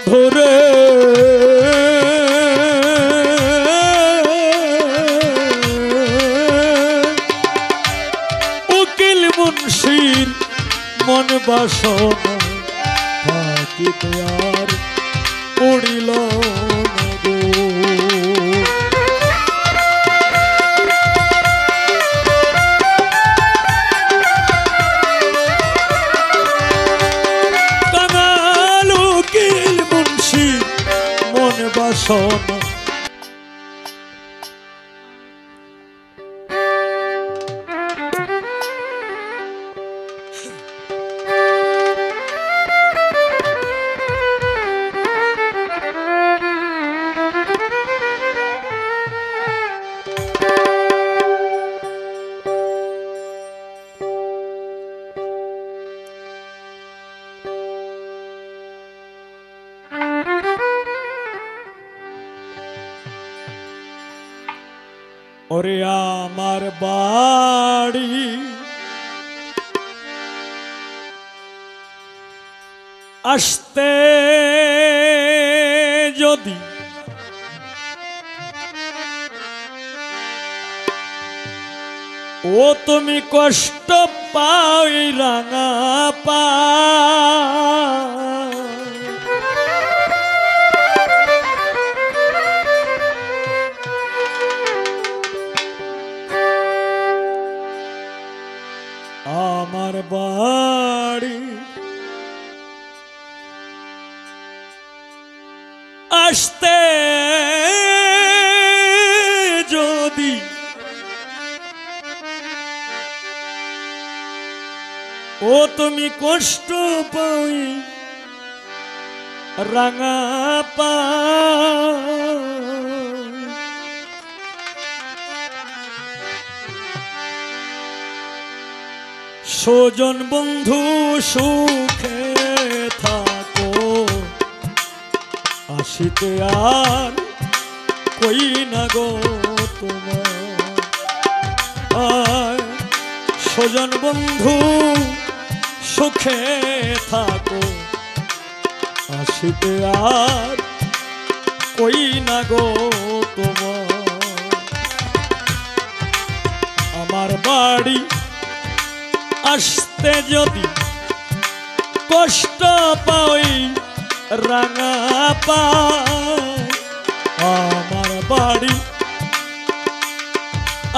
ধরে উকিল মুন্সির মন বাসনা থাকিতে আর পড়িল না গো। কাঙাল উকিল মুন্সির মন বাসনা ওরে আমার বাড়ি আসতে যদি ও তুমি কষ্ট পাই রাঙা পা আমার বাড়ি আসতে যদি ও তুমি কষ্ট পাই রাঙা পা স্বজন বন্ধু সুখে থাকো আসিতে আর কই না গো তোমার। স্বজন বন্ধু সুখে থাকো আসিতে আর কই না গো তোমার। আমার বাড়ি আসতে যদি কষ্ট পাই রাঙা পাই। আমার বাড়ি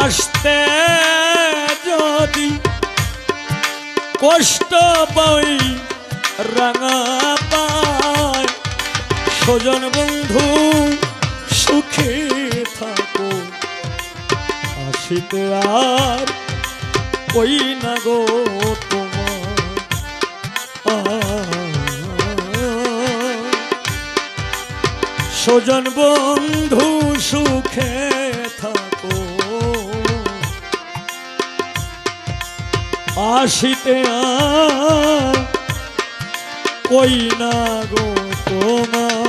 আসতে যদি কষ্ট পাই রাঙা পাই। স্বজন বন্ধু সুখে থাকো আসিতে আর কই না গো তোমার। স্বজন বন্ধু সুখে থাকো আসিতে আর কই না গো তোমার।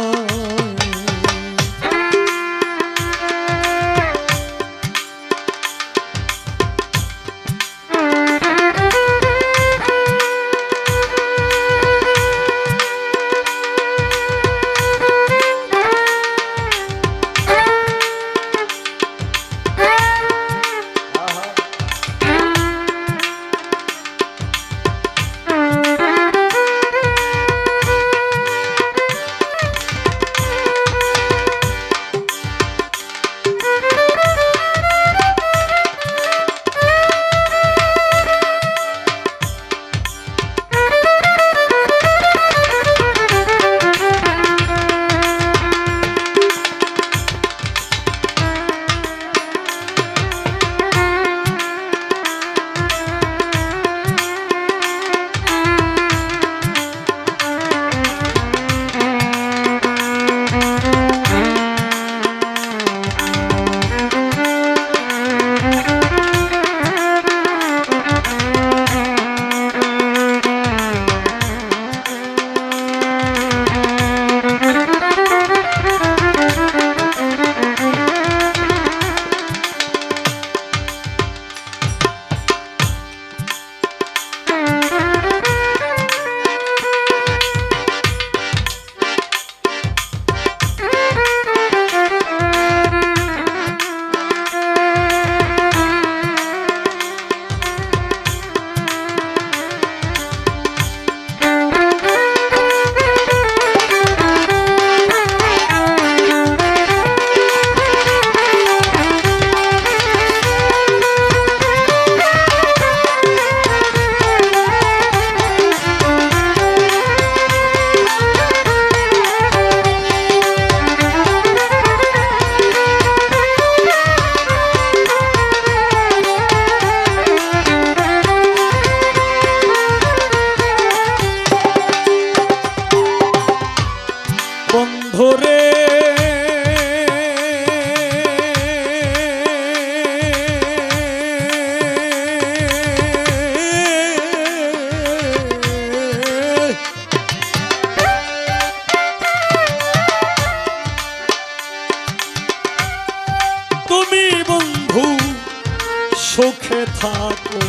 থাকো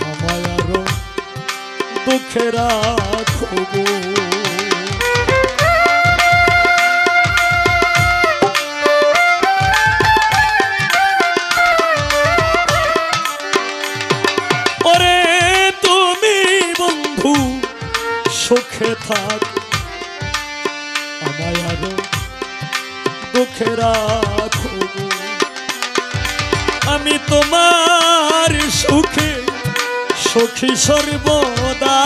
আমায় আরো দুঃখে রাখো গো। ওরে তুমি বন্ধু সুখে থাক আমায় আরো দুঃখে রাখো গো। আমি তোমার সুখে সখী সর্বদা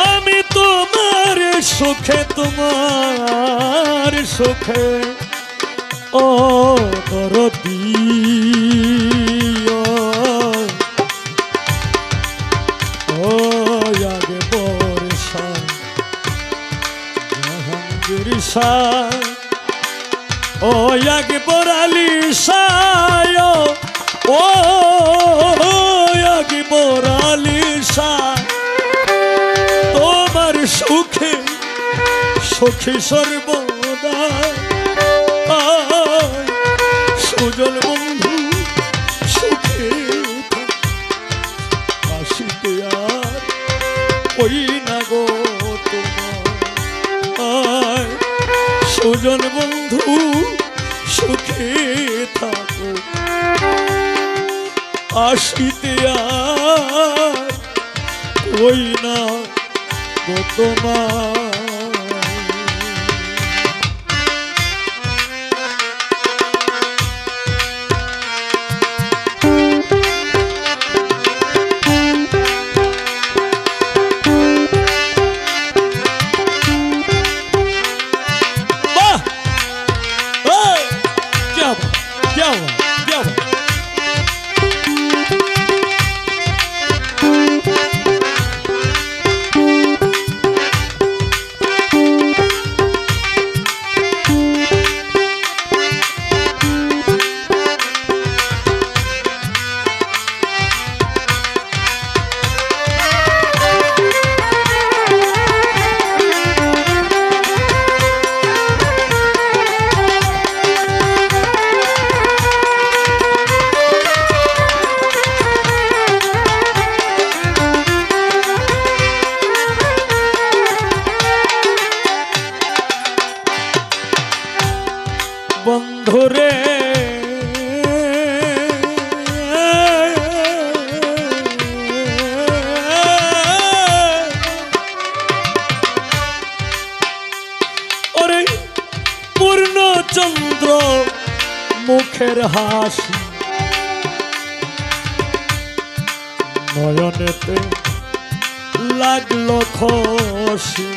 আমি তোমার সুখে তোমার সুখে ও দরদি ও আগে বর্ষা জাহাঙ্গীর ও আগে বরালি সায় ও আগে বরালি সায় তোমার সুখে সখী সর্বদা সুজন বন্ধু সুখে আসিতে আর ওই না গো তোমার সুজন বন্ধু সুখে থাকো আসিতে আর ওই না গো তোমার। বন্ধুরে ওরে পূর্ণচন্দ্র মুখের হাসি নয়নেতে লাগলো খসি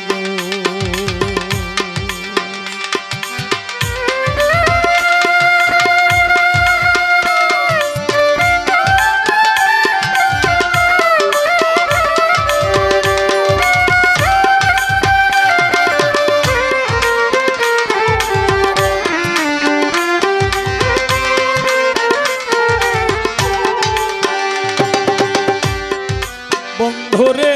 বন্ধুরে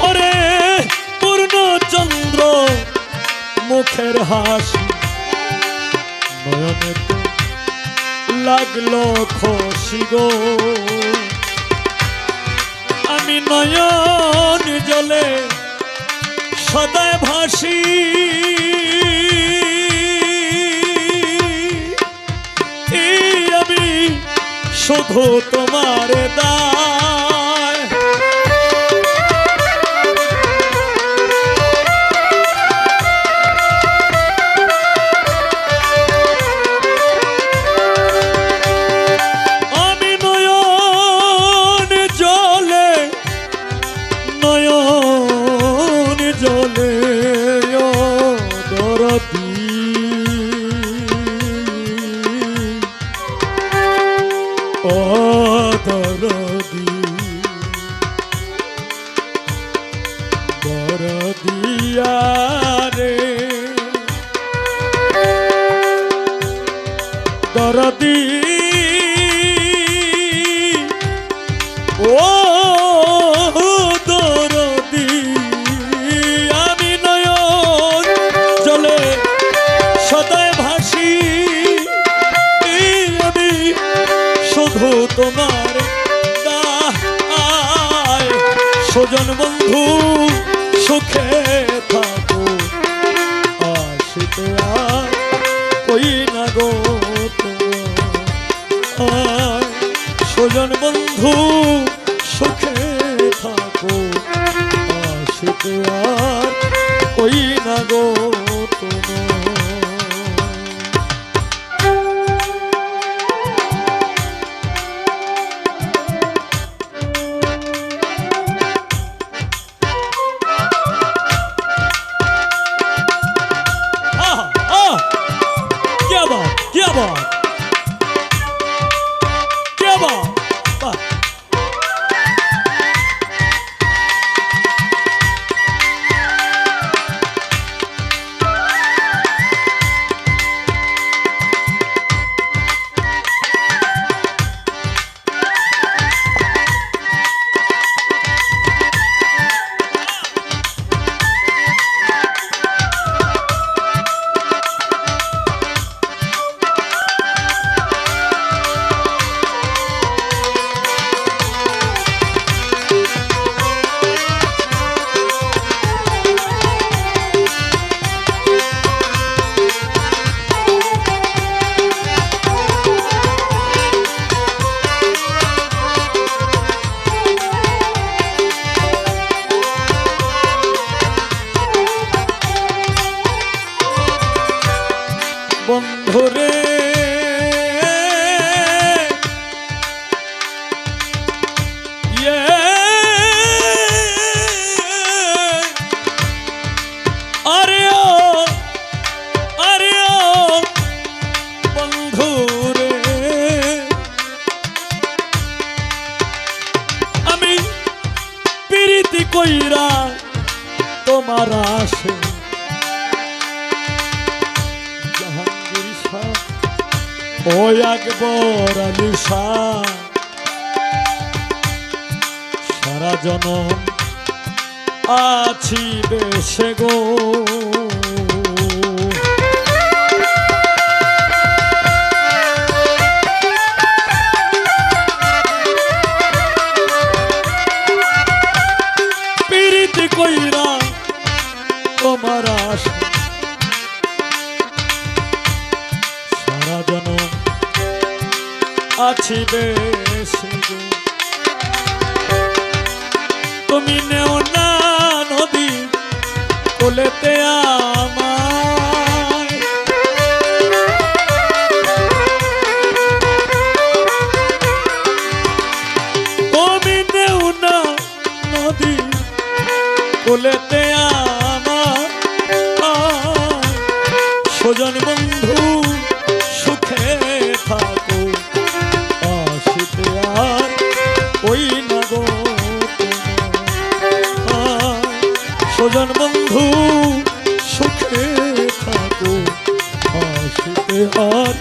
ওরে পূর্ণচন্দ্র মুখের হাসি নয়নেতে লাগলো খসি গো আমি নয়ন জলে সদায় ভাসি আমি শুধু তোমার দায় আমি নয়ন জলে দরদি ও দরদি দরদিয়া রে দরদি বন্ধু সুখে থাকো আসিতে আর কই না গো তোমার সুজন বন্ধু সুখে থাকো আসিতে আর কই না গো তোমার क्या बात क्या बात বন্ধুরে আরে ও বন্ধুরে আমি প্রীতি কইরা তোমার আসে ও আকবর আলী শাহ সারা জনম আছি বেশে গো প্রীতি কইরা তোমার আশা সারা জনম আছি বেশি গো তুমি নেও না নদী কোলেতে আমায় তুমি নেও না নদী কোলেতে আমায় সুজন বন্ধু সুখে থাকো আসিতে আর ওই না গো সুজন বন্ধু সুখে থাকো আসিতে আর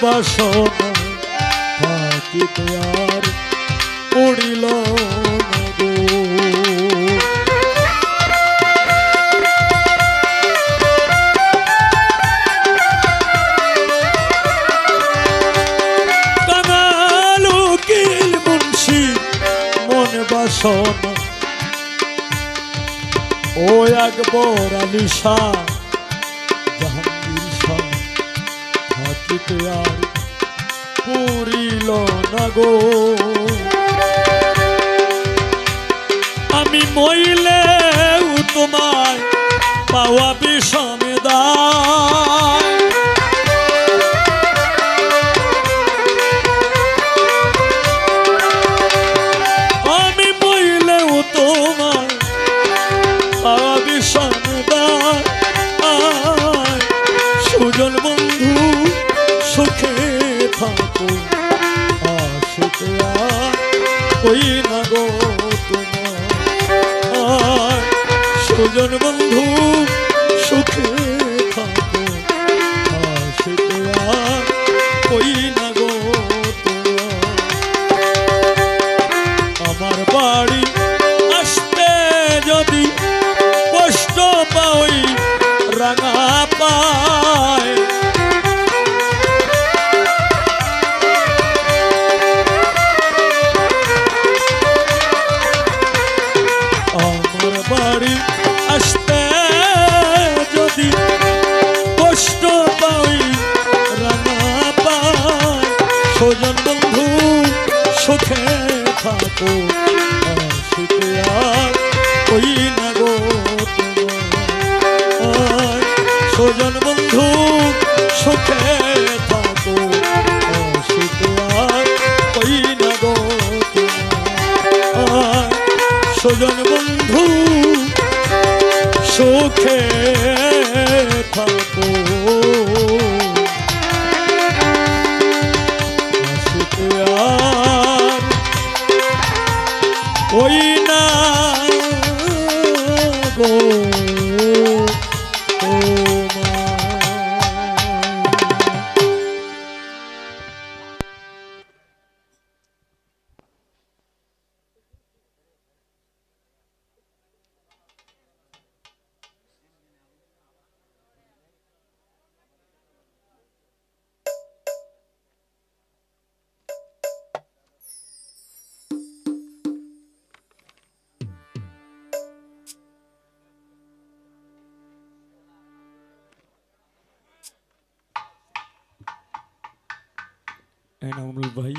বাসনা থাকিতে আর পড়িল না গো। কাঙাল উকিল মুন্সি মনে বাসনা ও আকবর আলী শাহ জাহাঙ্গীর শাহ থাকিতে আর পুরিল না গো। আমি মইলেও তোমায় পাওয়া বিষমে দায়। আমি মইলেও তোমায় পাওয়া বিষমে দায়। সুজন বন্ধু সুখে থাকো আশিতে আর কই না গো তোমার। সুজন বন্ধু সুখে থাকো আশিতে আর কই না গো তোমার। আমার বাড়ি আসতে যদি কষ্ট পাই রাঙা পায়। আমার বাড়ি আসতে যদি কষ্ট পাই রাঙা পায়। সুজন বন্ধু সুখে থাকো আশিতে আর কই না গো তোমার। সুজন বন্ধু সুখে থাকো আশিতে আর কই না গো তোমার। সুজন বন্ধু সুখে থাকো আশিতে আর কই না গো এনামুল ভাই।